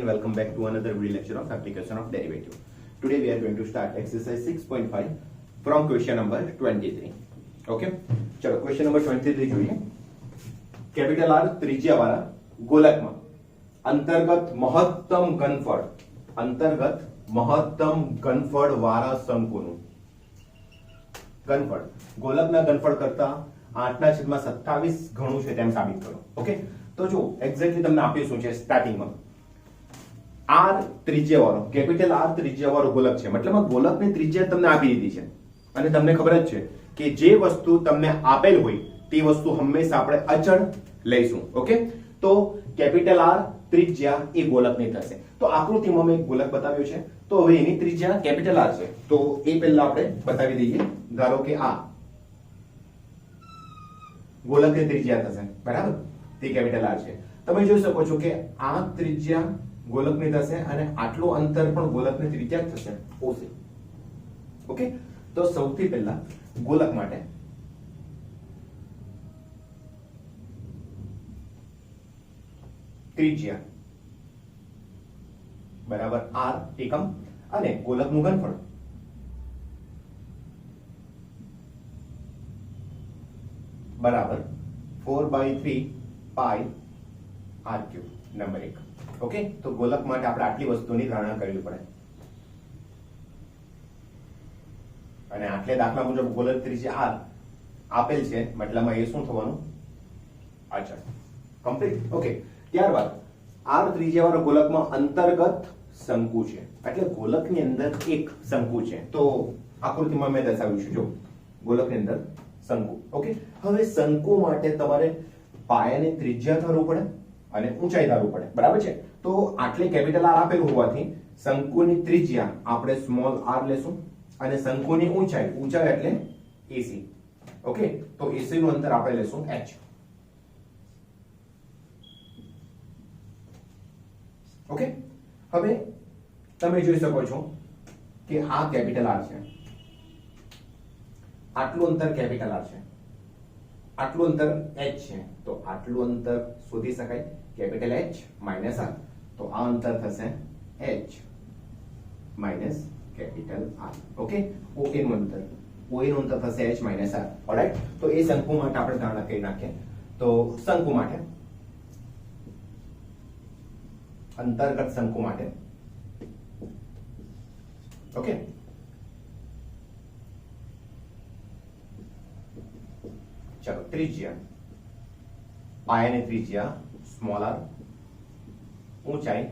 and welcome back to another video lecture of application of derivative. Today we are going to start exercise 6.5 from question number 23. Okay, चलो question number 23 જોઈએ. Capital R ત્રિજ્યાવાળા ગોલકમાં અંતર્ગત મહત્તમ ઘનફળ વાળા શંકુનું ઘનફળ ગોલકના ઘનફળ કરતા 8/27 ઘણું છે તેમ સાબિત કરો. ઓકે, તો જો એક્ઝેક્ટલી તમને આપ્યું શું છે સ્ટાર્ટિંગમાં R ત્રિજ્યાવાળો કેપિટલ R ત્રિજ્યાવાળો ગોલક છે, મતલબ ગોલકની ત્રિજ્યા તમને આપી દીધી છે અને તમને ખબર જ છે કે જે વસ્તુ તમને આપેલ હોય તે વસ્તુ હંમેશા આપણે અચળ લઈશું. ઓકે, તો કેપિટલ R ત્રિજ્યા એ ગોલકની થશે. તો આકૃતિમાં મેં ગોલક બતાવ્યો છે, તો હવે એની ત્રિજ્યા કેપિટલ R છે, તો એ પહેલા આપણે બતાવી દઈએ. ધારો કે આ ગોલકની ત્રિજ્યા થશે, બરાબર, તે કેપિટલ R છે. તમે જોઈ શકો છો કે આ ત્રિજ્યા ગોલકની થશે અને આટલું અંતર પણ ગોલકની ત્રિજ્યા થશે, OC. ઓકે, તો સૌથી પહેલા ગોલક માટે ત્રિજ્યા બરાબર R એકમ અને ગોલકનું ઘનફળ બરાબર 4/3 પાઈ r³ નંબર 1. ઓકે, તો ગોલક માટે આપણે આટલી વસ્તુની ધારણા કરવી પડે અને આટલે દાખલા મુજબ ગોલક ત્રિજ્યા R આપેલ છે, મતલબ એ શું થવાનું અચળ. કમ્પ્લીટ. ઓકે, ત્યારબાદ R ત્રિજ્યાવાળા ગોલકમાં અંતર્ગત શંકુ છે, એટલે ગોલકની અંદર એક શંકુ છે. તો આકૃતિમાં મેં દર્શાવ્યું છે, જો ગોલકની અંદર શંકુ. ઓકે, હવે શંકુ માટે તમારે પાયાની ત્રિજ્યા ધારવું પડે અને ઊંચાઈ ધારવું પડે, બરાબર છે. તો આટલે કેપિટલ R આપેલું હોવાથી શંકુની ત્રિજ્યા આપણે સ્મોલ r લેશું અને શંકુની ઊંચાઈ એટલે AC. ઓકે, તો AC નું અંતર આપણે લેશું h. ઓકે, હવે તમે જોઈ શકો છો કે આ કેપિટલ R છે, આટલું અંતર કેપિટલ R છે, આટલું અંતર h છે, તો આટલું અંતર શોધી શકાય કેપિટલ H માઇનસ R. તો આ અંતર થશે h minus capital R. Okay, OA નું અંતર થશે h માઇનસ R. ઓલરાઈટ, તો એ શંકુ માટે આપણે ધારણા કરી નાખીએ. તો શંકુ માટે અંતર્ગત શંકુ માટે ઓકે, ચલો ત્રિજ્યા પાયાની ત્રિજ્યા સ્મોલ r, ઊંચાઈ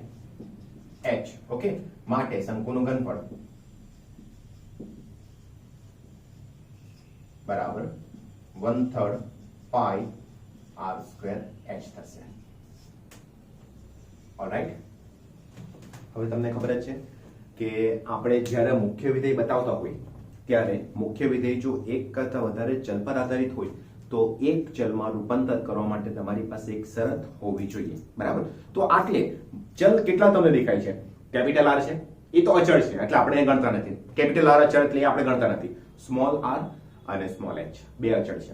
h. ઓકે, માટે શંકુનું ઘનફળ બરાબર 1/3 પાઈ r² h થશે. ઓલરાઈટ, હવે તમને ખબર જ છે કે આપણે જ્યારે મુખ્ય વિધેય બતાવતા હોય ત્યારે મુખ્ય વિધેય જો એક કરતા વધારે ચલ પર આધારિત હોય તો એક ચલમાં રૂપાંતર કરવા માટે તમારી પાસે એક શરત હોવી જોઈએ, બરાબર. તો આટલે ચલ કેટલા તમને દેખાય છે? કેપિટલ R છે, એ તો અચળ છે એટલે આપણે ગણતા નથી. કેપિટલ R અચળ એટલે આપણે ગણતા નથી. સ્મોલ r અને સ્મોલ h બે અચળ છે,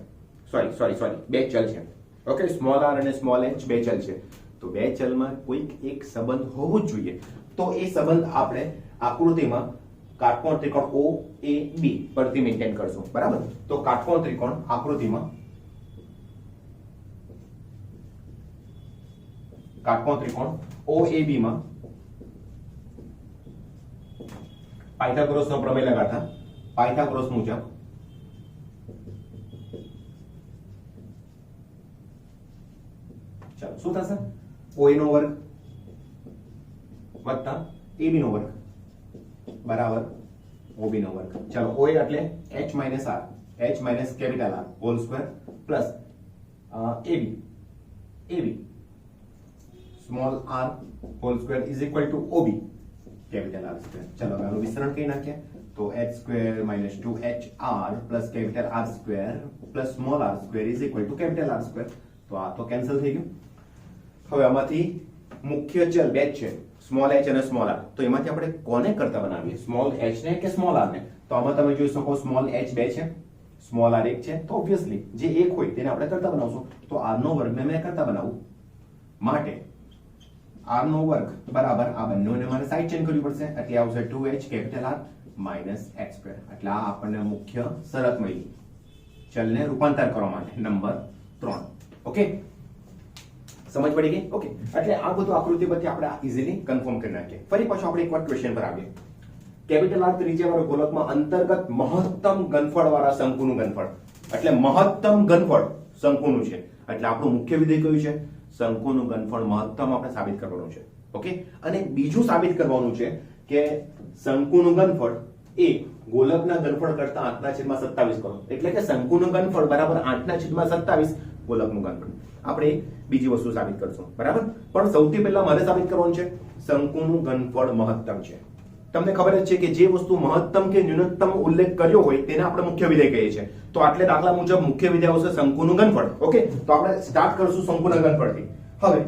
સોરી બે ચલ છે. ઓકે, સ્મોલ r અને સ્મોલ h બે ચલ છે, તો બે ચલમાં કોઈક એક સંબંધ હોવો જ જોઈએ. તો એ સંબંધ આપણે આકૃતિમાં કાટકોણ ત્રિકોણ OAB પરથી મેન્ટેન કરશું, બરાબર. તો કાટકોણ ત્રિકોણ આકૃતિમાં કાટકોણ ત્રિકોણ OAB માં પાયથાગોરસનો પ્રમેય લગાડતા પાયથાગોરસ મુજબ ચાલો શું થશે? OA નો વર્ગ વત્તા AB નો વર્ગ બરાબર OB નો વર્ગ. ચાલો OA એટલે h minus R, h minus capital R whole square plus AB small r whole square is equal two OB capital R square. ચાલો હવે આનું વિસ્તરણ કરી નાખીએ. તો h square minus 2HR plus capital R square plus small r square is equal two capital R square. તો આ તો કેન્સલ થઈ ગયું. હવે આમાંથી મુખ્ય ચલ બે છે, સ્મોલ h અને સ્મોલ r. તો એમાંથી આપણે કોને કરતા બનાવીએ, સ્મોલ h ને કે સ્મોલ r ને? તો આમાં તમે જોઈ શકો સ્મોલ h 2 છે, સ્મોલ r 1 છે, તો ઓબ્વિયસલી જે એક હોય તેને આપણે કરતા બનાવશું. તો r નો વર્ગ ને મેં કરતા બનાવું માટે r નો વર્ગ બરાબર આ બંનેને મારે સાઈડ ચેન્જ કરવી પડશે એટલે આવશે 2h capital R minus h square. એટલે આ આપણને મુખ્ય શરત મળી ચલને રૂપાંતર કરવા માટે નંબર 3. ઓકે, સમજ પડી ગઈ? ઓકે, એટલે આ બધું આકૃતિ પરથી આપણે ઈઝીલી કન્ફર્મ કરી નાખીએ. ફરી પાછું આપણે એકવાર ક્વેશ્ચન પર આવીએ. કેપિટલ R ત્રિજ્યાવાળા ગોલકમાં અંતર્ગત મહત્તમ ઘનફળવાળા શંકુનું ઘનફળ એટલે મહત્તમ ઘનફળ શંકુનું છે. એટલે આપણું મુખ્ય વિધેય કયું છે? શંકુનું ઘનફળ મહત્તમ આપણે સાબિત કરવાનું છે. ઓકે, અને બીજું સાબિત કરવાનું છે કે શંકુનું ઘનફળ એ ગોલકના ઘનફળ કરતા 8/27 કરો. એટલે કે શંકુનું ઘનફળ બરાબર 8/27 ગોલકનું ઘનફળ. આપણે બીજી વસ્તુ સાબિત કરશું, બરાબર? પણ સૌથી પહેલા મારે સાબિત કરવાનું છે શંકુનું ઘનફળ મહત્તમ છે. તમને ખબર જ છે કે જે વસ્તુ મહત્તમ કે ન્યૂનતમ ઉલ્લેખ કર્યો હોય તેને આપણે મુખ્ય વિધેય કહીએ છીએ. તો આટલે દાખલા મુજબ મુખ્ય વિધેય આવશે શંકુનું ઘનફળ. ઓકે, તો આપણે સ્ટાર્ટ કરશું શંકુના ઘનફળથી. હવે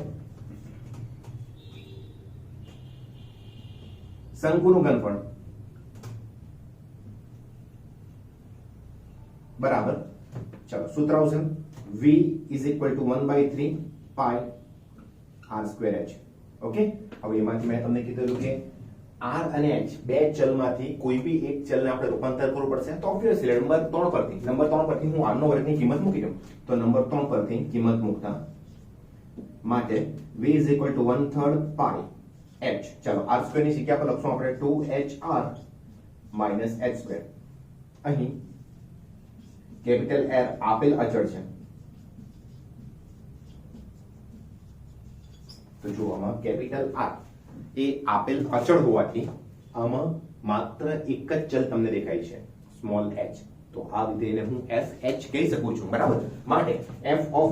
શંકુનું ઘનફળ બરાબર, ચલો સૂત્ર આવશે v = 1/3 પાઈ r સ્ક્વેર h. ઓકે, હવે એમાંથી મેં તમને કીધું કે r અને h બે ચલમાંથી કોઈ બી એક ચલને આપણે રૂપાંતર કરવું પડશે. તો ઓબ્વિયસલી નંબર 3 પરથી હું r નો વર્ગની કિંમત મૂકી દઉં. તો નંબર 3 પરથી કિંમત મૂકતા માટે v = 1/3 પાઈ h. ચલો r સ્ક્વેર ની જગ્યા પર લખશું આપણે 2hr માઈનસ h સ્ક્વેર. અહીં કેપિટલ R આપેલ અચળ છે. તો જો આમાં કેપિટલ R એ આપેલ અચળ હોવાથી આમાં માત્ર એક જ ચલ તમને દેખાય છે, સ્મોલ h. તો આ વિધેયને હું fh કહી શકું છું, બરાબર? માટે f of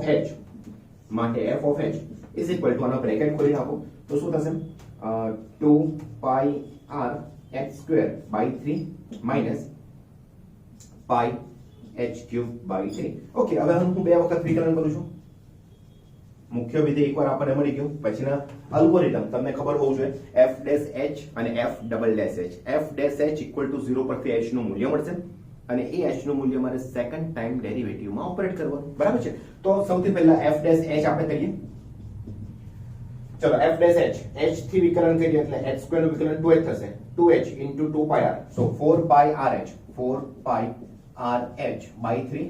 h is equal to આનો બ્રેકેટ ખોલી નાખો તો શું થશે? 2 pi r h square by 3 minus pi h cube by 3. Okay, હવે હું બે વખત વિકલન કરું છું. મુખ્ય વિધેય એકવાર આપણને મળી ગયું. પછીના અલ્ગોરિધમ તમને ખબર હોવું જોઈએ f dash h અને f double dash h. f dash h = 0 પરથી h નું મૂલ્ય મળશે અને એ h નું મૂલ્ય મારે સેકન્ડ ટાઈમ ડેરિવેટિવમાં ઓપરેટ કરવાનું, બરાબર છે? તો સૌથી પહેલા f dash h આપણે કરીએ. ચલો f dash h થી વિકલન કરીએ એટલે h સ્ક્વેર નું વિકલન 2h થશે. 2h into 2 pi r, so 4 pi rh by 3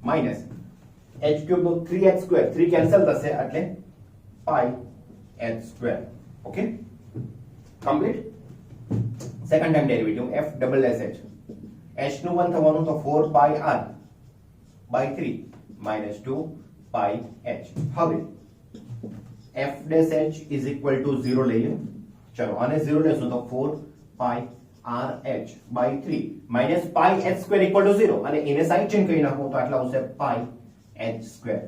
minus h cube no 3h square, 3 cancel થશે એટલે pi h square. Okay, complete. Second time derivative f double dash h, h નું 1 થવાનું તો 4 pi r by 3 minus 2 pi h. હવે f dash h is equal to 0 લઈએ. ચલો આને 0 લેશું તો 4 pi rh by 3 minus pi h square equal to 0 અને એને સાઈડ ચેન્જ કરી નાખું તો આટલા આવશે pi h square.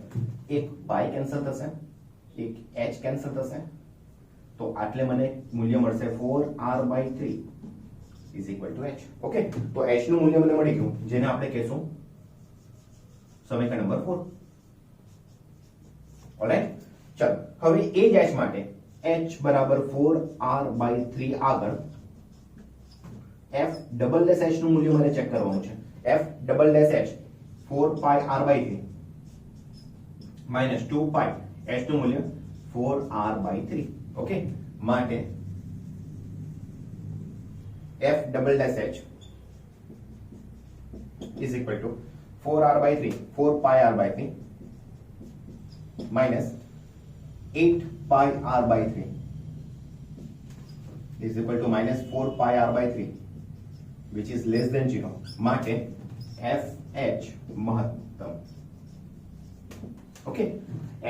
એક pi કેન્સલ થશે, એક h કેન્સલ થશે, તો આટલે મને મૂલ્ય મળશે 4r by 3 is equal to h. Okay, તો h નું મૂલ્ય મને મળી ગયું જેને આપણે કહેશું સમીકરણ નંબર 4. ઓલરાઈટ, ચલો હવે એ જ h માટે h બરાબર 4r by 3 આગળ f double dash h નું મૂલ્ય મારે ચેક કરવાનું છે. f double dash h 4 pi r by 3 minus 2 pi h નું મૂલ્ય 4r by 3. ઓકે, માટે f double dash h is equal to 4r by 3, 4 pi r by 3 minus 8 pi r by 3 is equal to minus 4 pi r by 3 which is less than 0. માટે fh મહત્તમ. Okay,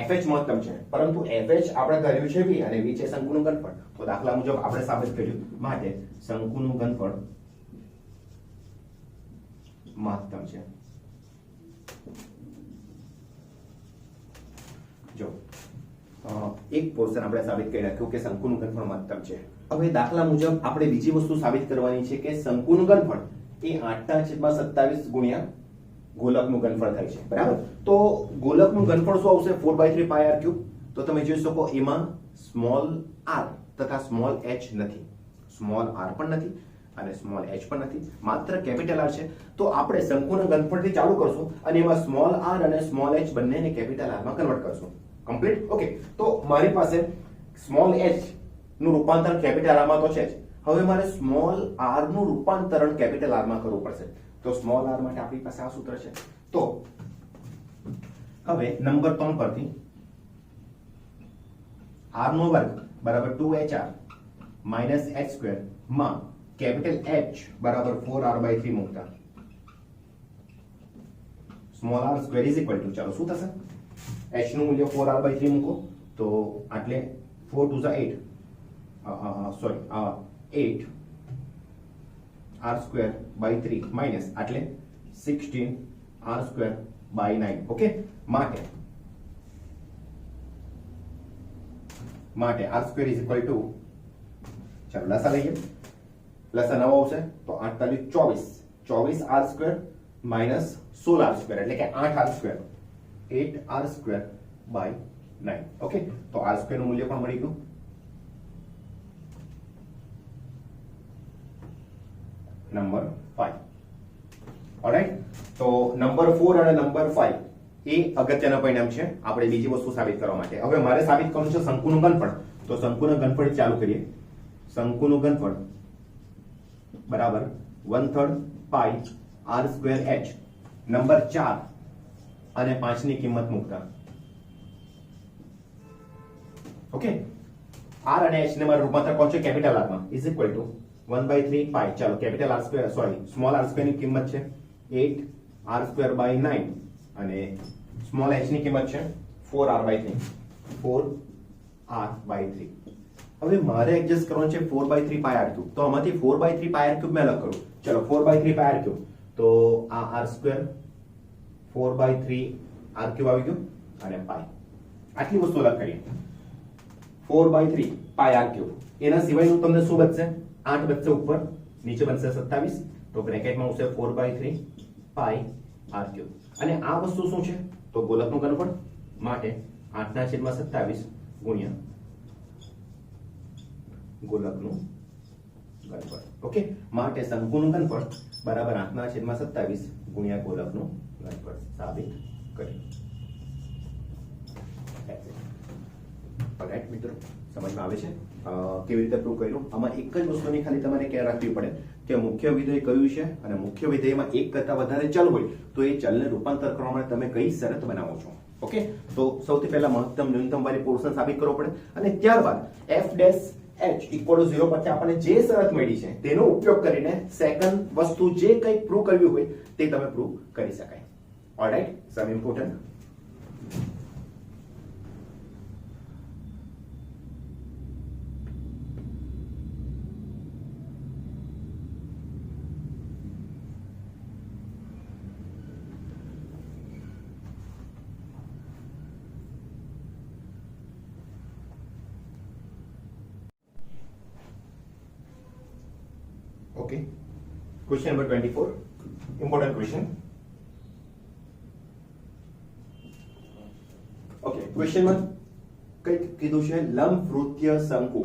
fh મહત્તમ છે, પરંતુ fh આપણે કર્યું છે v અને v છે શંકુનું ઘનફળ. તો દાખલા મુજબ આપણે સાબિત કર્યું માટે શંકુનું ઘનફળ મહત્તમ છે. જો એક પોર્શન આપણે સાબિત કરી નાખ્યું કે શંકુનું ઘનફળ મહત્તમ છે. હવે દાખલા મુજબ આપણે બીજી વસ્તુ સાબિત કરવાની છે કે શંકુનું ઘનફળ એ 8/27 ગુણ્યા ગોલકનું ઘનફળ થાય છે, બરાબર? તો ગોલકનું ઘનફળ શું આવશે? 4/3 pi r cube. તો તમે જોઈ શકો એમાં સ્મોલ r તથા સ્મોલ h નથી, સ્મોલ r પણ નથી અને સ્મોલ h પણ નથી, માત્ર કેપિટલ r છે. તો આપણે શંકુના ઘનફળથી ચાલુ કરશું અને એમાં સ્મોલ r અને સ્મોલ h બંનેને કેપિટલ r માં કન્વર્ટ કરશું. કમ્પ્લીટ. ઓકે, તો મારી પાસે સ્મોલ h નું રૂપાંતરણ કેપિટલ r માં તો છે જ. હવે મારે સ્મોલ r નું રૂપાંતરણ કેપિટલ r માં કરવું પડશે. તો સ્મોલ r માટે આપણી પાસે આ સૂત્ર છે. તો હવે નંબર 3 પરથી r નો વર્ગ બરાબર 2hr માઇનસ h સ્ક્વેર માં કેપિટલ H બરાબર 4r/3 મૂકતા small r square is equal to, ચાલો શું થશે, h નું મૂલ્ય 4r/3 મૂકો તો આટલે 4 2 8 sorry 8 r square by 3 minus આટલે 16 r સ્ક્વેર બાય 9. ઓકે, માટે r square is equal to, ચાલો લસા લઈએ, લસા નવો આવશે તો 8 24 r square minus 16 r square એટલે કે 8 r square 8 r square by 9. Okay, તો r સ્ક્વેર નું મૂલ્ય પણ મળી ગયું. નંબર 5. ઓલરાઈટ, તો નંબર 4 અને નંબર 5 એ અગત્યના પરિણામ છે આપણે બીજી વસ્તુ સાબિત કરવા માટે. હવે મારે સાબિત કરવું છે શંકુનું ઘનફળ. તો શંકુનું ઘનફળ ચાલુ કરીએ. શંકુનું ઘનફળ બરાબર 1/3 પાઈ r સ્ક્વેર h. નંબર 4 અને 5 ની કિંમત મૂકતા, ઓકે, r અને h ને મારું રૂપાંતર કોણ છે કેપિટલ r માં, ઇઝ ઇક્વલ ટુ 1/3 પાઈ, ચાલો capital r square sorry small r square ની કિંમત છે 8 r સ્ક્વેર બાય 9 અને સ્મોલ h ની કિંમત છે 4r/3 4r/3. હવે મારે એડજસ્ટ કરવાનું છે 4/3 પાઈ r ક્યુબ. તો આમાંથી 4/3 પાઈ r ક્યુબ મેં અલગ કરું. ચલો 4/3 પાઈ r ક્યુબ, તો આ r સ્ક્વેર 4/3 r ક્યુબ આવી ગયું અને પાઈ, આટલી વસ્તુ અલગ કરીએ. 4/3 પાઈ r ક્યુબ, એના સિવાયનું તમને શું બચશે, 8 બચશે ઉપર, નીચે બનશે 27, તો બ્રેકેટમાં આવશે 4/3 પાઈ r ક્યુબ. અને આ વસ્તુ શું છે, તો ગોલકનું ઘનફળ, માટે 8/27 ગુણ્યા ગોલકનું ઘનફળ. ઓકે, માટે શંકુનું ઘનફળ બરાબર 8/27 ગુણ્યા ગોલકનું ઘનફળ સાબિત કર્યું. ઓલરાઈટ મિત્રો, સમજમાં આવે છે કેવી રીતે પ્રૂવ કર્યું. આમાં એક જ વસ્તુની ખાલી તમારે ખ્યાલ રાખવી પડે કે મુખ્ય વિધેય કયું છે અને મુખ્ય વિધેયમાં એક કરતા વધારે ચલ હોય તો એ ચલને રૂપાંતર કરવા માટે તમે કઈ શરત બનાવો છો. ઓકે, તો સૌથી પહેલા મહત્તમ ન્યૂનતમ વાળી પોર્શન સાબિત કરવો પડે અને ત્યારબાદ f' h ઇક્વલ ટુ 0 પરથી આપણને જે શરત મળી છે તેનો ઉપયોગ કરીને સેકન્ડ વસ્તુ જે કંઈ પ્રૂવ કરવી હોય તે તમે પ્રૂવ કરી શકાય. ઓલરાઈટ, સમ important. Okay, question number 24, important question. Okay, question માં કંઈક કીધું છે લંબવૃત્તીય શંકુ.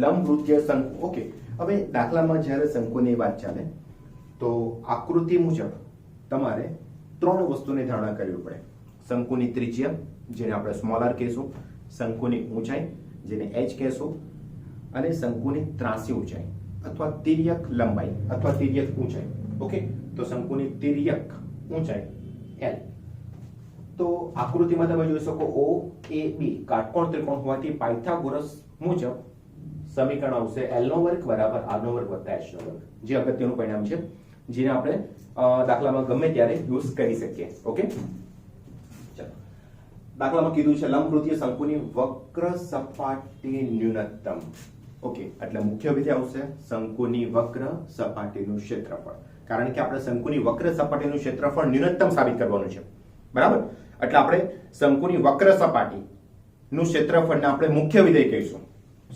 લંબવૃત્તીય શંકુ. ઓકે, હવે દાખલામાં જ્યારે શંકુની વાત ચાલે તો આકૃતિ મુજબ તમારે ત્રણ વસ્તુની ધારણા કરવી પડે. શંકુની ત્રિજ્યા, જેને આપણે સ્મોલ r કહીશું, શંકુની ઊંચાઈ, જેને h કહેશું, અને શંકુની ત્રાંસી ઊંચાઈ અથવા તિર્યક લંબાઈ અથવા તિર્યક ઊંચાઈ. ઓકે, તો શંકુની તિર્યક ઊંચાઈ l. તો આકૃતિમાં તમે જોઈ શકો o a b કાટકોણ ત્રિકોણ હોવાથી પાયથાગોરસ મુજબ સમીકરણ આવશે l નો વર્ગ બરાબર r નો વર્ગ વત્તા h નો વર્ગ, જે અગત્યનું પરિણામ છે જેને આપણે દાખલામાં ગમે ત્યારે યુઝ કરી શકીએ. ઓકે, ચાલો દાખલામાં કીધું છે લંબવૃત્તીય શંકુની વક્ર સપાટી ન્યૂનતમ. ઓકે, એટલે મુખ્ય વિધેય આવશે શંકુની વક્ર સપાટીનું ક્ષેત્રફળ, કારણ કે આપણે શંકુની વક્ર સપાટીનું ક્ષેત્રફળ ન્યૂનતમ સાબિત કરવાનું છે. બરાબર, એટલે આપણે શંકુની વક્ર સપાટીનું ક્ષેત્રફળને આપણે મુખ્ય વિધેય કહીશું.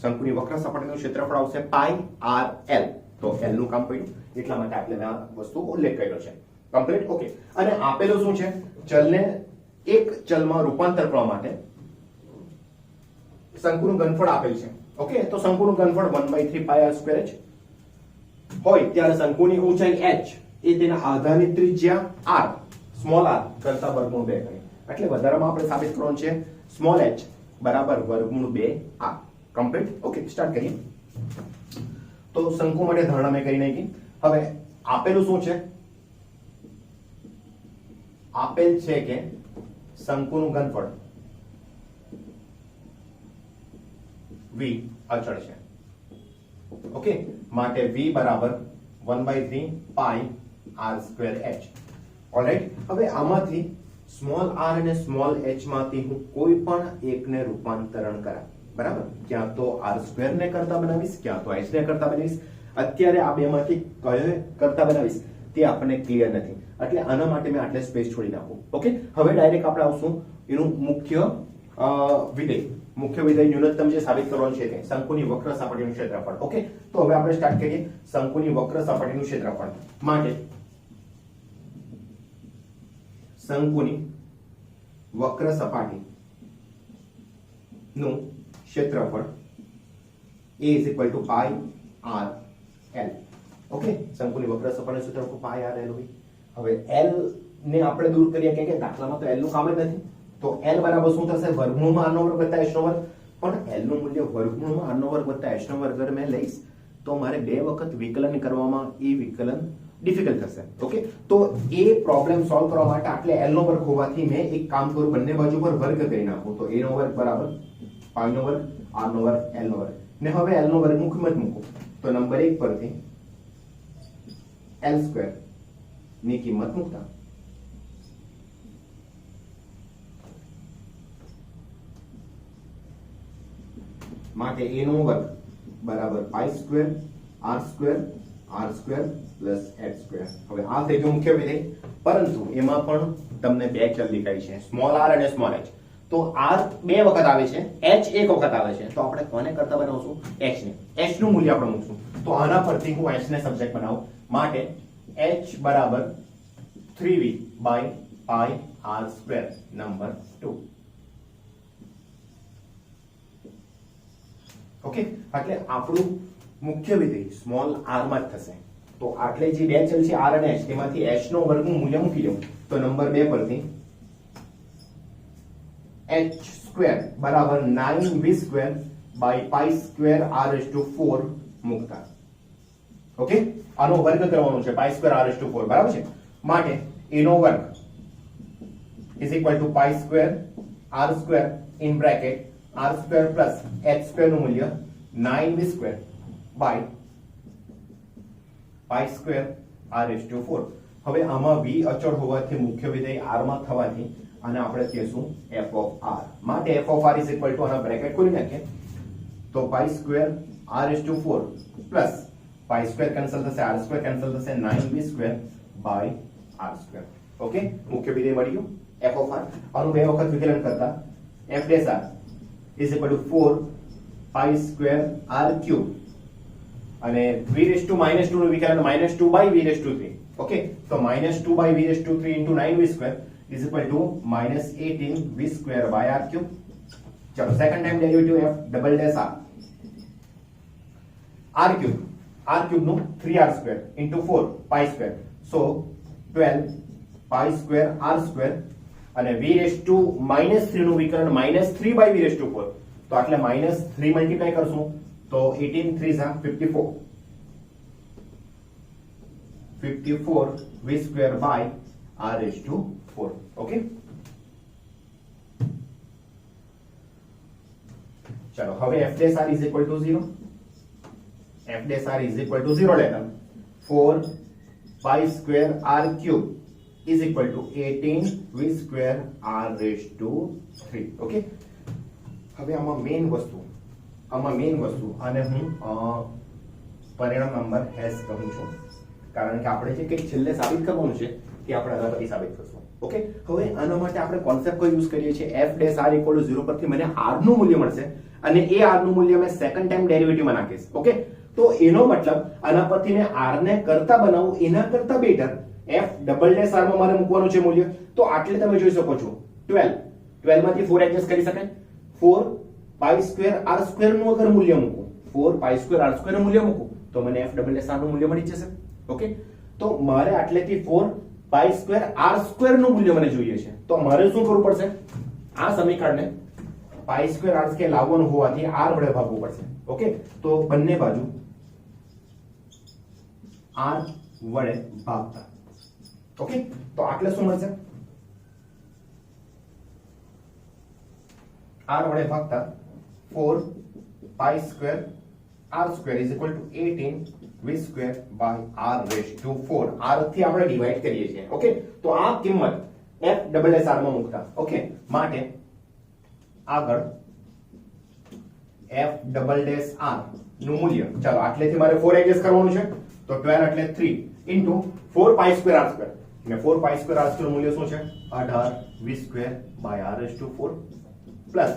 શંકુની વક્ર સપાટીનું ક્ષેત્રફળ આવશે પાઈ r l. તો l નું કામ પડ્યું, એટલા માટે આપણે આ વસ્તુ ઉલ્લેખ કર્યો છે. કમ્પ્લીટ. ઓકે, અને આપેલું શું છે, ચલને એક ચલમાં રૂપાંતર કરવા માટે શંકુનું ઘનફળ આપેલ છે. ઓકે, તો શંકુનું ઘનફળ 1/3 પાઈ r સ્ક્વેર h હોય ત્યારે શંકુની ઊંચાઈ h એ તેના આધારની ત્રિજ્યા r સ્મોલ r કરતા વર્ગમૂળ 2 ગણી. એટલે વધારામાં આપણે સાબિત કરવાનું છે સ્મોલ h બરાબર વર્ગમૂળ 2 આ કમ્પ્લીટ. ઓકે, સ્ટાર્ટ કરીએ. તો શંકુ માટે ધારણા મેં કરી નાખી. હવે આપેલું શું છે? આપેલ છે કે શંકુનું ઘનફળ v અચળ છે. ઓકે, માટે v બરાબર 1/3 પાઈ r²h. ઓલરાઈટ, હવે આમાંથી સ્મોલ r અને સ્મોલ h માંથી હું કોઈ પણ એકને રૂપાંતરણ કરા. બરાબર, ક્યાં તો r² ને કરતા બનાવીશ, ક્યાં તો h ને કરતા બનાવીશ. અત્યારે આ બેમાંથી કયો કરતા બનાવીશ તે આપણને ક્લિયર નથી, એટલે આના માટે મેં આટલે સ્પેસ છોડી નાખું. ઓકે, હવે ડાયરેક્ટ આપણે આવશું એનું મુખ્ય વિધેય. મુખ્ય વિધેય ન્યૂનતમ જે સાબિત કરવાનું છે કે શંકુની વક્ર સપાટીનું ક્ષેત્રફળ. ઓકે, તો હવે આપણે સ્ટાર્ટ કરીએ. શંકુની વક્ર સપાટીનું ક્ષેત્રફળ માટે શંકુની વક્ર સપાટી નું ક્ષેત્રફળ a = pi r l. Okay, શંકુની વક્ર સપાટીનું ક્ષેત્રફળ પાઈ r l હોય. હવે l ને આપણે દૂર કરીએ કે દાખલામાં તો l નું કામ જ નથી, તો l બરાબર શું થશે? વર્ગમૂળમાં r નો વર્ગ વત્તા h નો વર્ગ. પણ l નું મૂલ્ય વર્ગમૂળમાં r નો વર્ગ વત્તા h નો વર્ગ અગર મેં લઈશ તો મારે બે વખત વિકલન કરવામાં એ વિકલન ડિફિકલ્ટ થશે. ઓકે, તો એ પ્રોબ્લેમ સોલ્વ કરવા માટે આટલે l નો વર્ગ હોવાથી મેં એક કામ કરું, બંને બાજુ પર વર્ગ કરી નાખું. તો a નો વર્ગ બરાબર પાઈ નો વર્ગ, r નો વર્ગ, l નો વર્ગ. ને હવે l નો વર્ગની કિંમત મૂકો તો નંબર 1 પરથી l² ની કિંમત મૂકતા માટે a નો વર્ગ બરાબર પાઈ² r² પ્લસ h². હવે આ થઈ ગયું મુખ્ય વિધેય, પરંતુ એમાં પણ તમને બે ચલ દેખાય છે, સ્મોલ r અને સ્મોલ h. તો r બે વખત આવે છે, h એક વખત આવે છે, તો આપણે કોને કરતા બનાવશું? h ને. h નું મૂલ્ય આપણે મૂકશું. તો આના પરથી હું h ને સબ્જેક્ટ બનાવું માટે h બરાબર 3v by pi r² number 2. Okay, એટલે આપણું મુખ્ય વિધેય સ્મોલ r માં જ થશે. તો આટલે જે બે ચલ છે r અને h, તેમાંથી h નો વર્ગનું મૂલ્ય મૂકી દઉં તો નંબર 2 પરથી h² બરાબર 9v² બાય પાઈ² r⁴ મૂકતા. ઓકે, આનો વર્ગ કરવાનો છે, પાઈ² r⁴ બરાબર છે. માટે a નો વર્ગ = પાઈ² r² in bracket r² plus h² નું મૂલ્ય 9v² બાય પાઈ² r⁴. હવે આમાં v અચળ હોવાથી મુખ્ય વિધેય r માં થવાથી આને આપણે કહીશું f ઓફ r. માટે f ઓફ r આના બ્રેકેટ ખોલી નાખીએ તો પાઈ² r⁴ પ્લસ પાઈ² કેન્સલ થશે, r² કેન્સલ થશે, 9v² બાય r². ઓકે, મુખ્ય વિધેય મળી ગયું f ઓફ r. આનું બે વખત વિકલન કરતા f ડેશ r = 4 પાઈ² r³ અને v⁻² નું વિકલન -2/v⁻3. ઓકે, તો -2/v⁻3 into 9v² is equal to -18v² by r³. ચલો second time derivative f double dash r³ નું 3r² into 4 પાઈ². so 12 પાઈ² r² અને v⁻3 નું વિકલન -3/v⁻4. તો એટલે -3 મલ્ટીપ્લાય કરશું તો 18 3 54 v² by r⁴. ઓકે, ચલો હવે f dash r = 0. f dash r = 0 લેતા 4 પાઈ² r³ is equal to 18v² r⁴. Okay, હવે આમાં મેઇન વસ્તુ આને હું પરિણામ નંબર s કહું છું, કારણ કે આપણે જે કંઈક છેલ્લે સાબિત કરવાનું છે તે આપણે આના પરથી સાબિત કરશું. ઓકે, હવે આના માટે આપણે કોન્સેપ્ટ કોઈ યુઝ કરીએ છીએ, f ડેશ r = 0 પરથી મને r નું મૂલ્ય મળશે અને એ r નું મૂલ્ય મેં સેકન્ડ ટાઈમ ડેરિવેટિવમાં નાખીશ. ઓકે, તો એનો મતલબ આના પરથી મેં r ને કરતા બનાવું એના કરતા better f double dash r માં મારે મૂકવાનું છે મૂલ્ય. તો આટલે તમે જોઈ શકો છો 12 માંથી 4 એડજસ્ટ કરી શકાય. 4 પાઈ² r² નું અગર મૂલ્ય મૂકું, 4 પાઈ² r² નું મૂલ્ય મૂકું તો મને f ડબલ ડેશ r નું મૂલ્ય મળી જશે. ઓકે, તો મારે આટલેથી 4 પાઈ² r² નું મૂલ્ય મને જોઈએ છે. તો મારે શું કરવું પડશે? આ સમીકરણને પાઈ સ્ક્વેર આર સ્ક્વેર લાવવાનું હોવાથી આર વડે ભાગવું પડશે. ઓકે, તો બંને બાજુ આર વડે ભાગતા. ઓકે, તો આટલે શું મળશે? આર વડે ભાગતા 4 pi square R square is equal to 18 v square by r raise to 4. r થી આપણે ડિવાઈડ કરીએ છીએ. ઓકે, તો આ કિંમત f ડબલ એસ આર માં મૂકતા. ઓકે, માટે આગળ f ડબલ ડેશ r નું મૂલ્ય, ચાલો આટલેથી મારે 4 એડજસ્ટ કરવાનું છે, તો 12 એટલે 3 into 4 pi square R square, અને 4 પાઈ સ્ક્વેર આર સ્ક્વેર મૂલ્ય શું છે? 18 v square by r raise to 4 plus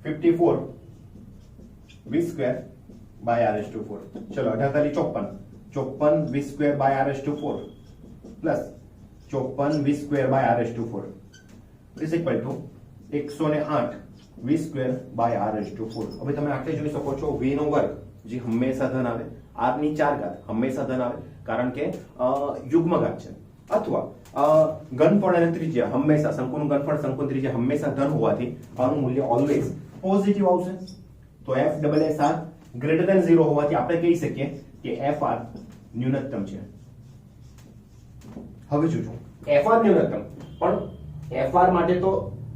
54 v square by r raise to 4. ચલો 18 તાલી 54 v square by r raise to 4 plus 54 v square by r raise to 4 is equal to 108 v square by r raise to 4. હવે તમે આટલે જોઈ શકો છો v નો વર્ગ જે હંમેશા ધન આવે, r ની 4 ઘાત હંમેશા ધન આવે, કારણ કે યુગ્મ ઘાત છે, અથવા ઘનફળ અને ત્રિજ્યા હંમેશા, શંકુનું ઘનફળ શંકુની ત્રિજ્યા હંમેશા ધન હોવાથી આનું મૂલ્ય ઓલવેઝ પોઝિટિવ આવશે. તો f double S R greater than 0 હોવાથી આપણે કહી શકીએ કે fr ન્યૂનતમ છે. હવે જોજો fr ન્યૂનતમ, પણ fr માટે તો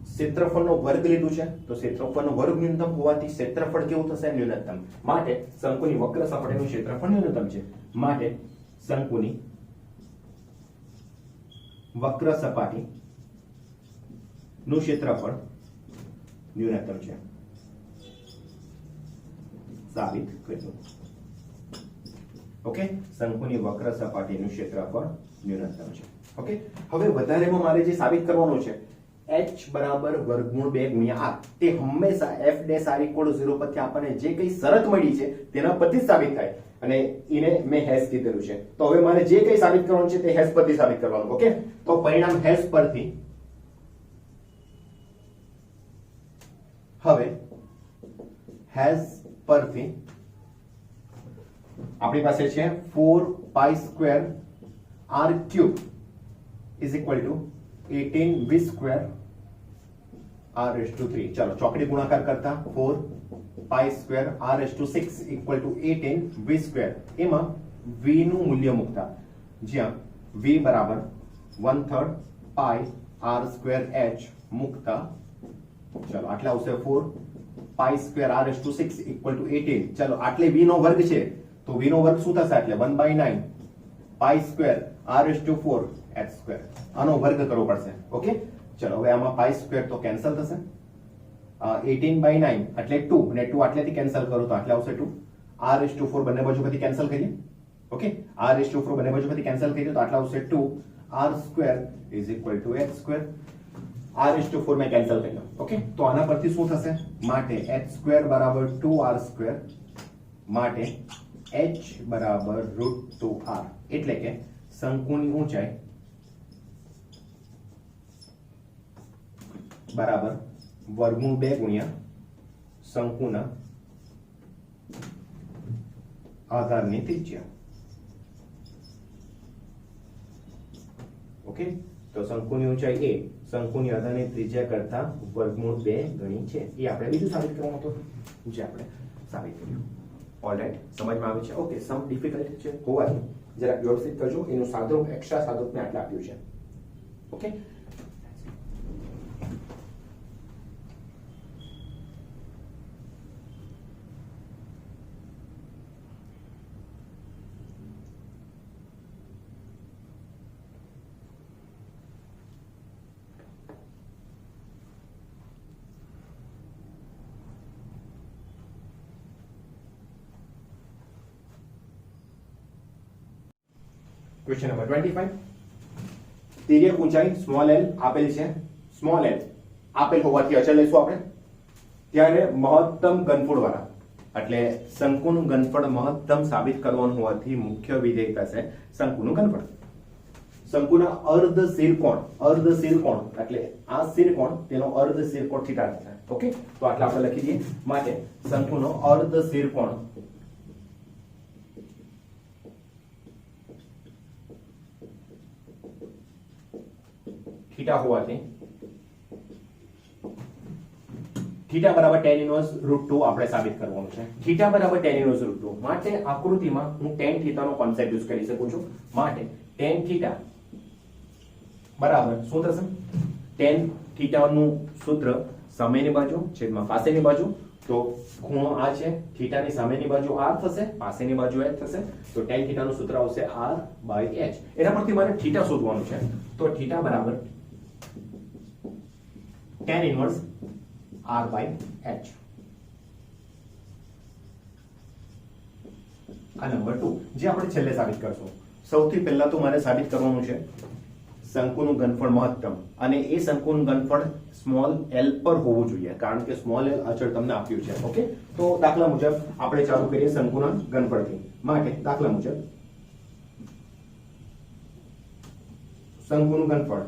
ક્ષેત્રફળનો વર્ગ લીધું છે, તો ક્ષેત્રફળનો વર્ગ ન્યૂનતમ હોવાથી ક્ષેત્રફળ કેવું થશે? ન્યૂનતમ. માટે શંકુની વક્ર સપાટીનું ક્ષેત્રફળ ન્યૂનતમ છે, માટે શંકુની વક્ર સપાટી નું ક્ષેત્રફળ ન્યૂનતમ છે. સાબિત કર્યું. ઓકે, શંકુની વક્ર સપાટીનું ક્ષેત્રફળ ન્યૂનતમ છે. ઓકે, હવે વધારેમાં મારે જે સાબિત કરવાનું છે h બરાબર વર્ગમૂળ 2 ગુણ્યા r, તે હંમેશા f ડેશ r ઇક્વલ 0 પરથી આપણને જે કઈ શરત મળી છે તેના પરથી જ સાબિત થાય, અને એને મેં હેશ કીધેલું છે. તો હવે મારે જે કઈ સાબિત કરવાનું છે તે હેશ પરથી સાબિત કરવાનું. ઓકે, તો પરિણામ હેશ પરથી, હવે હેશ પરથી આપણી પાસે છે 4 pi square r cube is equal to 18 v square r raise to 3. ચાલો ચોકડી ગુણાકાર કરતા 4 pi square r raise to 6 equal to 18 v square, એમાં v નું મૂલ્ય મૂકતા, જ્યાં v બરાબર 1/3 પાઈ r સ્ક્વેર h મૂકતા, ચાલો આટલા આવશે 4 pi square r raise to 6 equal to 18. ચાલો આટલે v નો વર્ગ છે, તો v નો વર્ગ શું થશે? એટલે 1/9 pi square r raise to 4 h square. આનો વર્ગ કરવો પડશે. ઓકે, ચલો હવે આમાં પાઈ સ્ક્વેર તો કેન્સલ થશે, 18/9 એટલે 2, અને 2 આટલેથી કેન્સલ કરો તો આટલે આવશે 2. r રેઝ ટુ 4 બંને બાજુ પરથી કેન્સલ કરીએ. ઓકે, r રેઝ ટુ 4 બંને બાજુ પરથી કેન્સલ કરીએ તો આટલે આવશે 2 r square is equal to h square. r raise to 4 મેં કેન્સલ કરી લો. ઓકે, તો આના પરથી શું થશે? માટે h સ્ક્વેર બરાબર 2r સ્ક્વેર, માટે h બરાબર √2r, એટલે કે શંકુની ઊંચાઈ બરાબર વર્ગમૂળ 2 ગુણ્યા શંકુના આધારની ત્રિજ્યા. ઓકે, તો શંકુની ઊંચાઈ એ શંકુની આધારની ત્રિજ્યા કરતા વર્ગમૂળ 2 ગણી છે. એ આપણે બીજું સાબિત કરવાનું હતું, જે આપણે સાબિત કર્યું. ઓલરાઈટ, સમજમાં આવે છે? ઓકે, સમ ડિફિકલ્ટ છે હોવાથી જરા વ્યવસ્થિત કરજો. એનું સાદુરૂપ, એક્સ્ટ્રા સાદુરૂપ મેં આટલા આપ્યું છે. Okay, question number 25. તિર્યક ઊંચાઈ સ્મોલ l આપેલ છે, સ્મોલ l આપેલ હોવાથી અચળ લઈશું આપણે, ત્યારે મહત્તમ ઘનફળ વાળા, એટલે શંકુનું ઘનફળ મહત્તમ સાબિત કરવાનું હોવાથી મુખ્ય વિધેય થશે શંકુનું ઘનફળ. શંકુના અર્ધ શિરકોણ એટલે આ શિરકોણ, તેનો અર્ધ શિરકોણ થીટા થશે. ઓકે, તો આટલા આપણે લખી દઈએ. માટે શંકુનો અર્ધ શિરકોણ થીટા હોવાથી થીટા બરાબર tan ઇન્વર્સ √2 આપણે સાબિત કરવાનું છે. થીટા બરાબર tan ઇન્વર્સ √2 માટે આકૃતિમાં હું tan થીટા નો કોન્સેપ્ટ યુઝ કરી શકું છું. માટે tan થીટા બરાબર શું થશે? tan થીટા નું સૂત્ર સામેની બાજુ છેદમાં પાસેની બાજુ, તો ખૂણો આ છે, થીટાની સામેની બાજુ r થશે, પાસેની બાજુ h થશે, તો tan થીટા નું સૂત્ર આવશે r/h. એના પરથી મારે થીટા શોધવાનું છે, તો થીટા બરાબર tan ઇન્વર્સ r/h. આ નંબર 2 જે આપણે છેલ્લે સાબિત કરશું. સૌથી પહેલા તો મારે સાબિત કરવાનું છે શંકુનું ઘનફળ મહત્તમ, અને એ શંકુનું ઘનફળ સ્મોલ l પર હોવું જોઈએ, કારણ કે સ્મોલ l અચળ તમને આપ્યું છે. ઓકે, તો દાખલા મુજબ આપણે ચાલુ કરીએ શંકુના ઘનફળથી. માટે દાખલા મુજબ શંકુનું ઘનફળ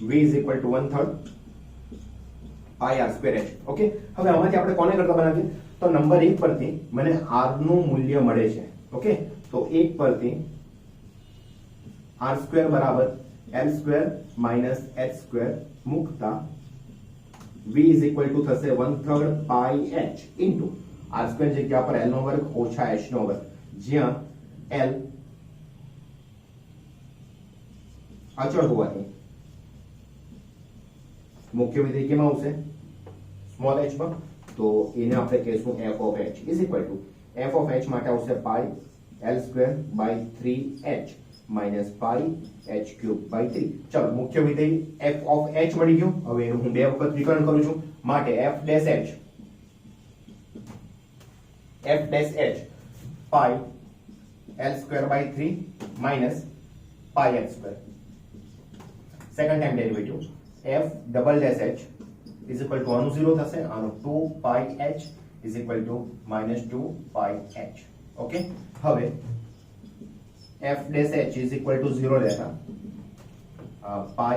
v = 1/3 pi r²h. ઓકે, હવે આમાંથી આપણે કોને કરતા બનાવીએ? તો નંબર 1 પરથી મને r નું મૂલ્ય મળે છે. ઓકે, તો 1 પરથી r² બરાબર l² - h² મૂકતા v = થશે 1/3 pi h ઇન્ટુ r² જગ્યા પર l નો વર્ગ ઓછા h નો વર્ગ, જ્યાં l અચળ હોવાથી મુખ્ય વિધેય કેમાં આવશે? સ્મોલ h માં. તો એને આપણે કહીશું f of h = f of h માટે આવશે pi l²/3h minus pi h³/3. ચલો, મુખ્ય વિધેય f of h મળી ગયું. હવે હું બે વખત વિકર્ણ કરું છું, માટે f dash h pi l²/3 minus pi h². Second time derivative f double dash h is equal to આનું 0 થશે, આનું 2 pi h is equal to minus 2 pi h. Okay, હવે f dash h is equal to 0 લેતા pi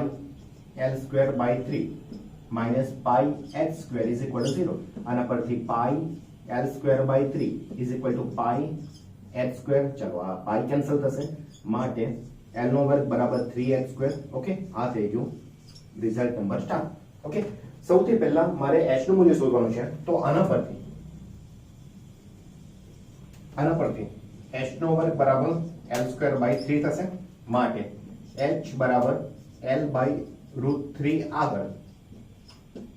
l²/3 minus pi h² is equal to 0. આના પરથી pi l²/3 is equal to pi h². ચલો, આ pi cancel થશે, માટે l નો વર્ગ બરાબર 3h². ઓકે, આ થઈ ગયું રિઝલ્ટ નંબર 4. ઓકે, સૌથી પહેલા મારે h નું મૂલ્ય શોધવાનું છે, તો આના પરથી h નો વર્ગ બરાબર l²/3 થશે, માટે h બરાબર l/√3 આગળ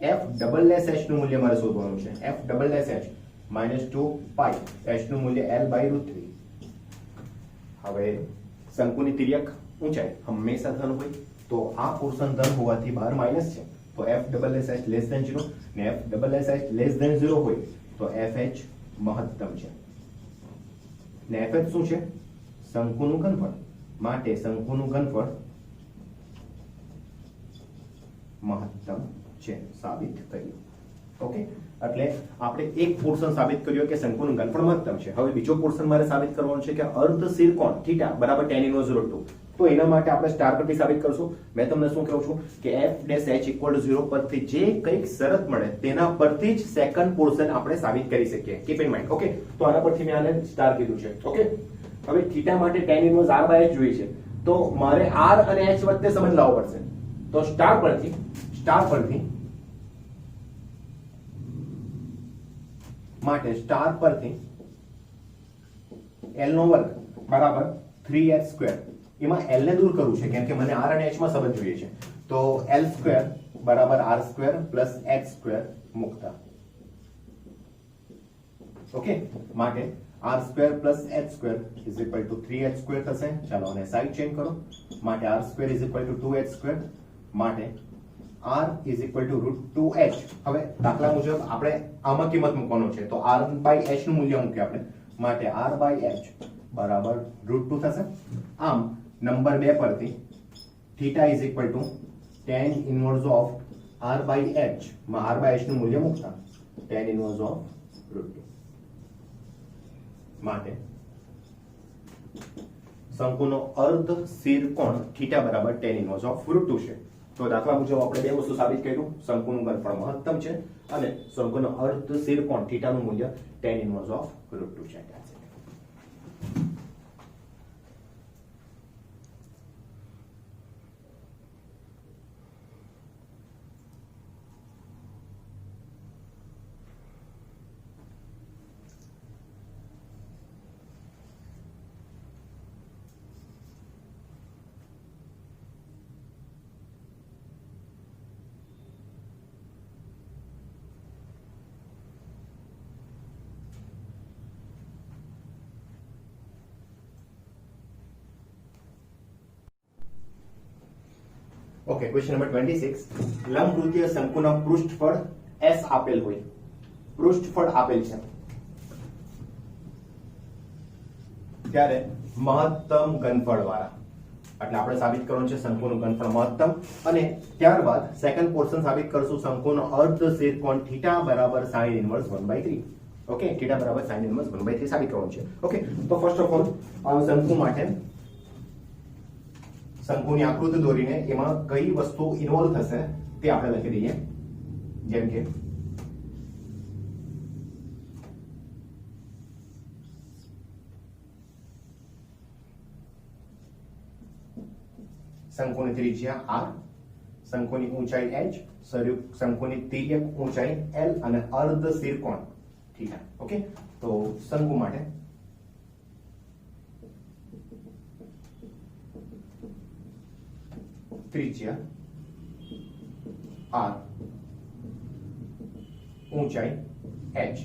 f ડબલ ડેશ h નું મૂલ્ય મારે શોધવાનું છે. f double dash h -2 pi h નું મૂલ્ય l/√3. હવે શંકુની તિર્યક ઊંચાઈ હંમેશા ધન હોય, તો આ પોર્શન ધન હોવાથી બહાર માઈનસ છે, તો f double dash h less than 0 ને f double dash h less than 0 હોય તો fh મહત્તમ છે. ને fh શું છે? શંકુનું ઘનફળ, માટે શંકુનું ઘનફળ મહત્તમ છે, સાબિત કર્યું. ઓકે, એટલે આપણે એક પોર્શન સાબિત કર્યો કે શંકુનું ઘનફળ મહત્તમ છે. હવે બીજો પોર્શન મારે સાબિત કરવાનો છે કે અર્ધ શિરકોણ થીટા બરાબર tan ઇન્વર્સ √2. તો એના માટે આપણે સ્ટાર પરથી સાબિત કરશું. મેં તમને શું કહું છું કે f dash h = 0 પરથી જે કંઈક શરત મળે તેના પરથી જ સેકન્ડ પોર્શન આપણે સાબિત કરી શકીએ. Keep in mind. ઓકે, તો આના પરથી મેં આને સ્ટાર કીધું છે. ઓકે, હવે થીટા માટે tan ઇન્વર્સ r/h જોઈએ છે, તો મારે r અને h વચ્ચે સંબંધ લાવવો પડશે. તો સ્ટાર પરથી માટે સ્ટાર પરથી l નો વર્ગ બરાબર 3h². એમાં l ને દૂર કરવું છે, કેમ કે મને r અને h માં સંબંધ જોઈએ છે, તો l² બરાબર r² પ્લસ h² મૂકતા. ઓકે, માટે r² plus h² is equal to 3h² થશે. ચાલો આને સાઈડ ચેન્જ કરો, માટે r² is equal to 2h², માટે r is equal to √2h. હવે દાખલા મુજબ આપણે આમાં કિંમત મૂકવાનો છે, તો r/h નું મૂલ્ય મૂકીએ આપણે, માટે r/h બરાબર √2 થશે. આમ નંબર 2 પરથી theta is equal to tan inverse of r/h માં r/h નું મૂલ્ય મૂકતા tan ઇન્વર્સ ઓફ √2. માટે શંકુનો અર્ધ શિરકોણ થીટા બરાબર tan ઇન્વર્સ ઓફ √2 છે. તો દાખલા મુજબ આપણે બે વસ્તુ સાબિત કર્યું, શંકુનું ઘનફળ મહત્તમ છે અને શંકુનો અર્ધ શિરકોણ થીટાનું મૂલ્ય tan ઇન્વર્સ ઓફ √2 છે. ઓકે, ક્વેશ્ચન નંબર 26, લંબવૃત્તીય શંકુના પૃષ્ઠફળ S આપેલ હોય, પૃષ્ઠફળ આપેલ છે, ત્યારે મહત્તમ ઘનફળ વાળા, એટલે આપણે સાબિત કરવાનું છે શંકુનું ઘનફળ મહત્તમ, અને ત્યારબાદ સેકન્ડ પોર્શન સાબિત કરશું શંકુનો અર્ધ શેષકોણ θ બરાબર sin ઇન્વર્સ 1/3. ઓકે, θ બરાબર sin ઇન્વર્સ 1/3 સાબિત કરવાનું છે. ઓકે, તો ફર્સ્ટ ઓફ ઓલ શંકુ માટે શંકુની આકૃતિ દોરીને એમાં કઈ વસ્તુ ઇન્વોલ્વ થશે તે આપણે લખી દઈએ. જેમ કે શંકુની ત્રિજ્યા r, શંકુની ઊંચાઈ h, શંકુની તિર્યક ઊંચાઈ l અને અર્ધ શેષકોણ θ. ઓકે, તો શંકુ માટે ત્રિજ્યા r, ઊંચાઈ h,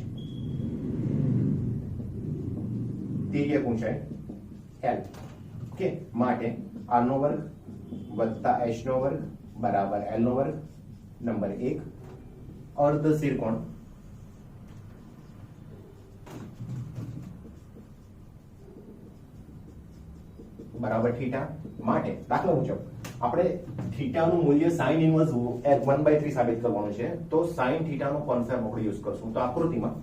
તિર્યક ઊંચાઈ l. ઓકે, માટે r નો વર્ગ વત્તા h નો વર્ગ બરાબર l નો વર્ગ. નંબર 1, અર્ધ શેષકોણ બરાબર θ. માટે દાખલા મુજબ આપણે θ નું મૂલ્ય sin ઇન્વર્સ 1/3 સાબિત કરવાનું છે, તો sin θ નો કોન્સેપ્ટ આપણે યુઝ કરશું. તો આકૃતિમાં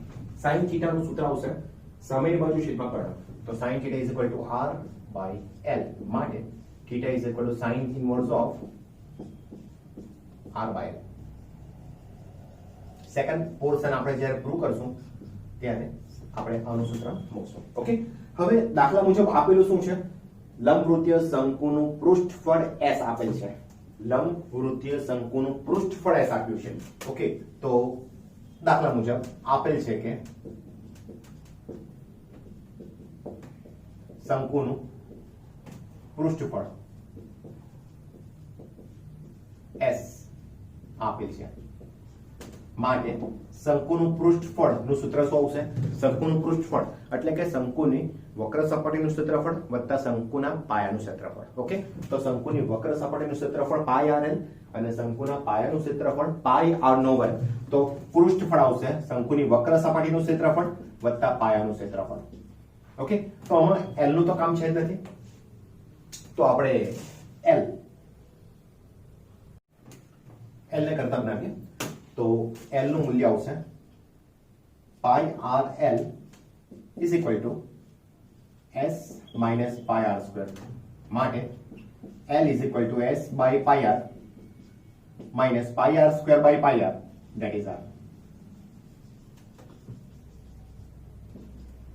sin θ નું સૂત્ર આવશે સામેની બાજુ છેદમાં કર્ણ, તો sin θ r/l. માટે θ sin inverse of r/l. Second portion આપણે જ્યારે પ્રૂવ કરશું ત્યારે આપણે આનું સૂત્ર મૂકશું. ઓકે, હવે દાખલા મુજબ આપેલું શું છે? લંબવૃત્તીય શંકુનું પૃષ્ઠફળ S આપેલ છે. લંબવૃત્તીય શંકુનું પૃષ્ઠફળ S આપ્યું છે. ઓકે, તો દાખલા મુજબ આપેલ છે કે શંકુનું પૃષ્ઠફળ S આપેલ છે. માટે શંકુનું પૃષ્ઠફળ નું સૂત્ર શું આવશે? શંકુનું પૃષ્ઠફળ એટલે કે શંકુની વક્ર સપાટીનું ક્ષેત્રફળ વત્તા શંકુના પાયાનું ક્ષેત્રફળ. ઓકે, તો શંકુની વક્ર સપાટીનું ક્ષેત્રફળ પાઈ rl અને શંકુના પાયાનું ક્ષેત્રફળ પાઈ r નો વર્ગ. તો પૃષ્ઠફળ આવશે શંકુની વક્ર સપાટીનું ક્ષેત્રફળ વત્તા પાયાનું ક્ષેત્રફળ. ઓકે, તો આમાં l નું તો કામ છે જ નથી, તો આપણે l ને કરતા બનાવીએ. તો l નું મૂલ્ય આવશે પાઈ rl is equal to s minus pi r square. માટે l is equal to s by pi r minus pi r square by pi r, that is r.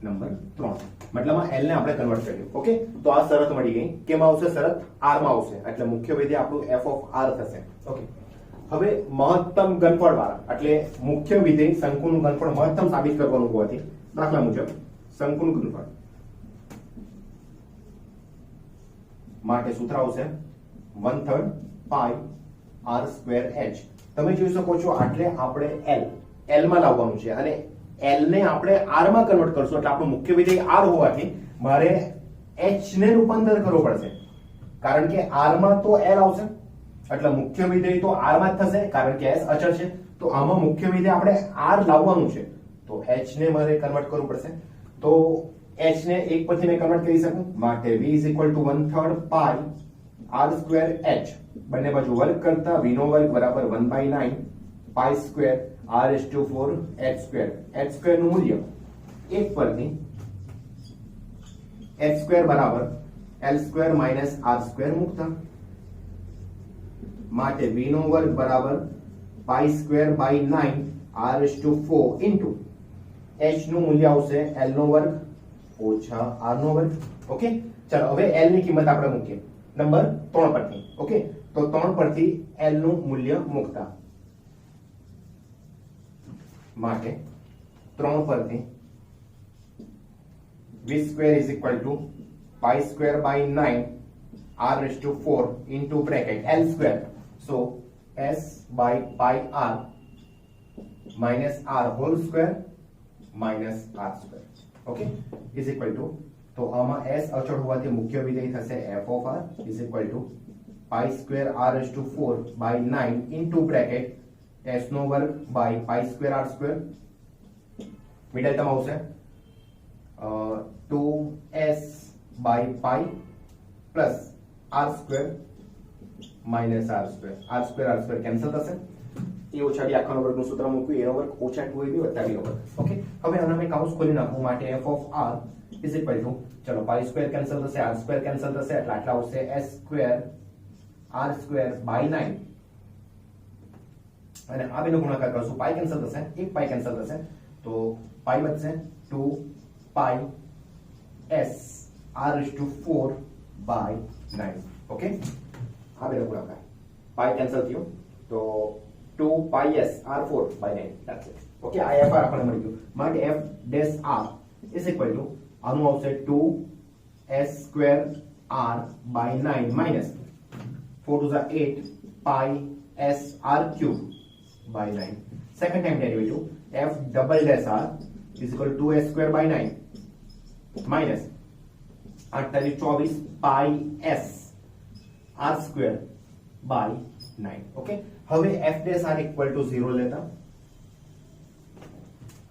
Number 3, મતલબમાં l ને આપણે કન્વર્ટ કર્યું. Okay, તો આ શરત મળી ગઈ. કેમાં આવશે શરત? r માં આવશે, એટલે મુખ્ય વિધેય આપણું f of r થશે. ઓકે, હવે મહત્તમ ઘનફળ વાળા એટલે મુખ્ય વિધેય શંકુનું ઘનફળ મહત્તમ સાબિત કરવાનું હોવાથી દાખલા મુજબ શંકુનું ઘનફળ માટે સૂત્ર આવશે 1/3 પાઈ r square h. તમે જોઈ શકો છો આટલે આપણે l માં લાવવાનું છે અને l ને આપણે r માં કન્વર્ટ કરશું, એટલે આપણું મુખ્ય વિધેય r હોવાથી મારે h ને રૂપાંતર કરવું પડશે, કારણ કે r માં તો l આવશે, એટલે મુખ્ય વિધેય તો r માં જ થશે કારણ કે s અચળ છે. તો આમાં મુખ્ય વિધેય આપણે r લાવવાનું છે, તો h ને મારે કન્વર્ટ કરવું પડશે. તો h ને એક પરથી મેં કન્વર્ટ કરી શકું, માટે v is equal to 1/3 pi r square h. બંને બાજુ વર્ગ કરતા v નો વર્ગ બરાબર 1/9 pi square r/4 h square. h square નું મૂલ્ય એક પરથી h square બરાબર l square minus r square મૂકતા, માટે v નો વર્ગ બરાબર pi square by 9 r/4 into h નું મૂલ્ય આવશે l નો વર્ગ ઓછા r નો વર્ગ. ઓકે, ચાલો હવે l ની કિંમત આપણે મૂકીએ નંબર 3 પરથી. ઓકે, તો 3 પરથી l નું મૂલ્ય મૂકતા, માટે 3 પરથી v square is equal to pi square by 9 r/4 into bracket l square. So s by pi r minus r whole square minus r square. Okay, is equal to, તો આમાં s અચળ હોવાથી મુખ્ય વિધેય થશે f of r is equal to pi square R raise to 4 by 9 into bracket s નો વર્ગ by pi square R square middle term આવશે 2s by pi plus R square minus R square cancel થશે એ ઓછા D આખાનો વર્ગનું સૂત્ર મૂક્યું એનો વર્ગ ઓછા 2ab વત્તા b નો વર્ગ ઓકે હવે આને મેં કાઉન્સ ખોલી નાખું માટે f of r is equal to ચલો પાઈ સ્ક્વેર કેન્સલ થશે આર સ્ક્વેર કેન્સલ થશે એટલે આટલા આવશે s square R square by 9 અને આ બેનો ગુણાકાર કરશું પાઈ કેન્સલ થશે એક પાઈ કેન્સલ થશે તો પાઈ બચશે 2 pi s r raise to 4 by 9 okay આ બેનો ગુણાકાર પાઈ કેન્સલ થયો તો 2 pi s r4 by 9 that's it okay આ fr આપણને મળી ગયું માટે f dash r is equal to આનું આવશે 2 s square r by 9 minus 4 to the 8 pi s r cube by 9 second time derivative f double dash r is equal to 2s square by 9 minus 8 तारीख 24 pi s r square by 9 okay હવે f dash r equal to 0 લેતા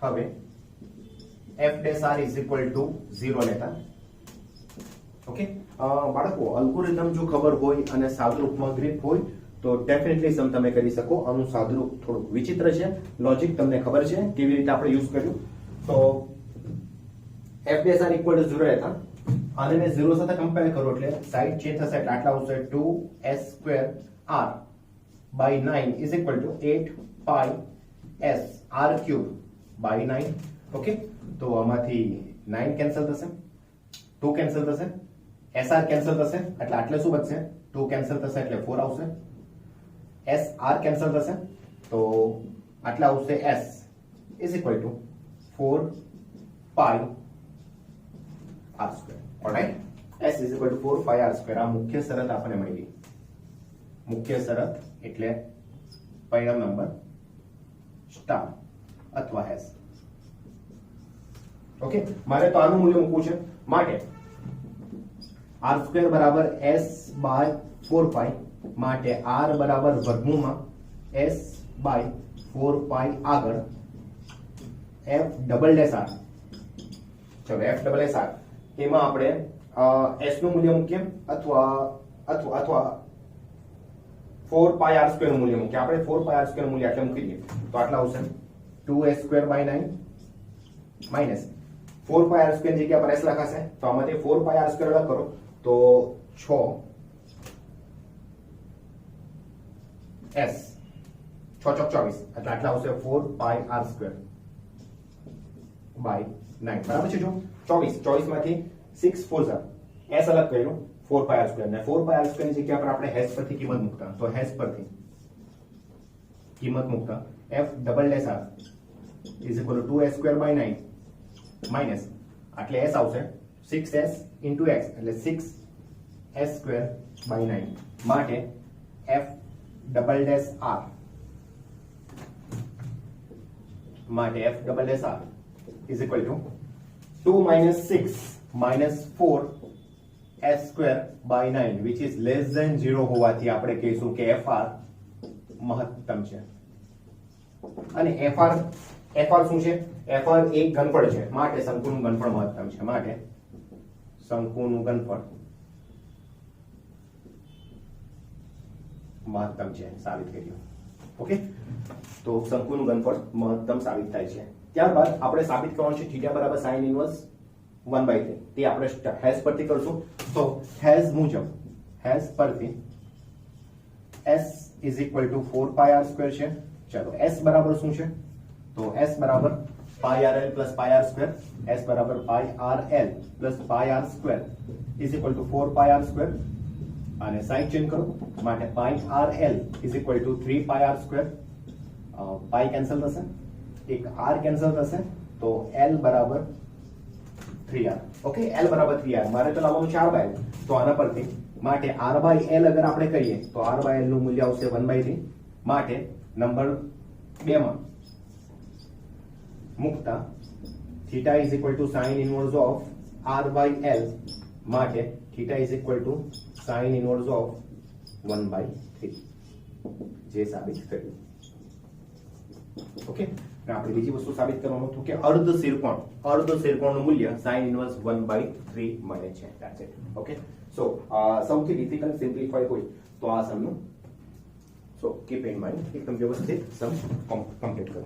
હવે f dash r is equal to 0 લેતા okay બાળકો algorithm જો ખબર હોય અને સાદુરૂપમાં ગ્રીપ હોય તો ડેફિનેટલી સમ તમે કરી શકો આનું સાદુરૂપ થોડું વિચિત્ર છે લોજિક તમને ખબર છે કેવી રીતે આપણે યુઝ કર્યું તો f dash r equal to 0 લેતા આને મેં 0 સાથે કમ્પેર કરું એટલે સાઈડ ચેન્જ થશે એટલે આટલા આવશે 2s square r by 9 is equal to 8 pi s r cube by 9 okay તો આમાંથી 9 કેન્સલ થશે 2 કેન્સલ થશે sr કેન્સલ થશે એટલે આટલે શું બચશે 2 કેન્સલ થશે એટલે 4 આવશે sr કેન્સલ થશે તો આટલા આવશે s is equal to 4 pi r square alright s is equal to 4 pi r square આ મુખ્ય શરત આપણને મળી ગઈ મુખ્ય શરત એટલે પરિણામ નંબર સ્ટાર અથવા હેશ ઓકે મારે તો આનું મૂલ્ય મૂકવું છે માટે r સ્ક્વેર બરાબર s બાય 4 પાઈ માટે r બરાબર વર્ગમૂળમાં s બાય 4 પાઈ આગળ f ડબલ ડેશ r ચલો f ડબલ ડેશ r એમાં આપણે s નું મૂલ્ય મૂકીએ અથવા 4 pi r square નું મૂલ્ય મૂકીએ આપણે 4 pi r square મૂલ્ય આટલે મૂકી દઈએ તો આટલા આવશે 2s square by 9 minus 4 pi r square ની જગ્યા પર s લખાશે તો આમાંથી 4 pi r square અલગ કરો તો 6 s 6 ચોક 24 એટલે આટલા આવશે 4 pi r square by 9 બરાબર છે જો 24 માંથી 6 4 s અલગ કર્યું 4 pi r square ને 4 pi r square ની જગ્યા પર આપણે હેશ પરથી કિંમત મૂકતા તો હેશ પરથી કિંમત મૂકતા f double dash r is equal to 2s square by 9 minus એટલે s આવશે 6s into x એટલે 6s square by 9 માટે f ડબલ ડેશ r માટે f double dash r is equal to 2 minus 6 minus 4 s square by 9 which is less than 0 હોવાથી આપણે કહીશું કે fr મહત્તમ છે અને fr શું છે fr એક ઘનફળ છે માટે શંકુનું ઘનફળ મહત્તમ છે માટે શંકુનું ઘનફળ મહત્તમ છે સાબિત કર્યું ઓકે તો શંકુનું ઘનફળ મહત્તમ સાબિત થાય છે ત્યારબાદ આપણે સાબિત કરવાનું છે θ બરાબર sin ઇન્વર્સ 1/3 તે આપણે હેશ પરથી કરશું તો હેશ મુજબ હેશ પરથી s is equal to 4 pi r square છે ચલો s બરાબર શું છે તો s બરાબર pi rl plus pi r square s બરાબર pi rl plus pi r square is equal to 4 pi r square અને સાઈડ ચેન્જ કરો માટે pi rl is equal to 3 pi r square pi cancel થશે એક r cancel થશે તો l બરાબર 3r okay l બરાબર 3r મારે તો લાવવાનું 4/l તો આના પરથી માટે r/l અગર આપણે કરીએ તો r/l નું મૂલ્ય આવશે 1/3 માટે નંબર 2 માં મુકતા theta is equal to sin inverse of r/l માટે theta is equal to sin inverse of 1/3 જે સાબિત કર્યું. ઓકે, અને આપણે બીજી વસ્તુ સાબિત કરવાનું હતું કે અર્ધ શેરકોણનું મૂલ્ય sin ઇન્વર્સ 1/3 મળે છે. That's it. ઓકે, સો સૌથી ડિફિકલ્ટ સિમ્પ્લિફાઈ હોય તો આ સમનું, સો કીપ ઇન માઇન્ડ, એકદમ વ્યવસ્થિત સમ કમ્પ્લીટ કરો.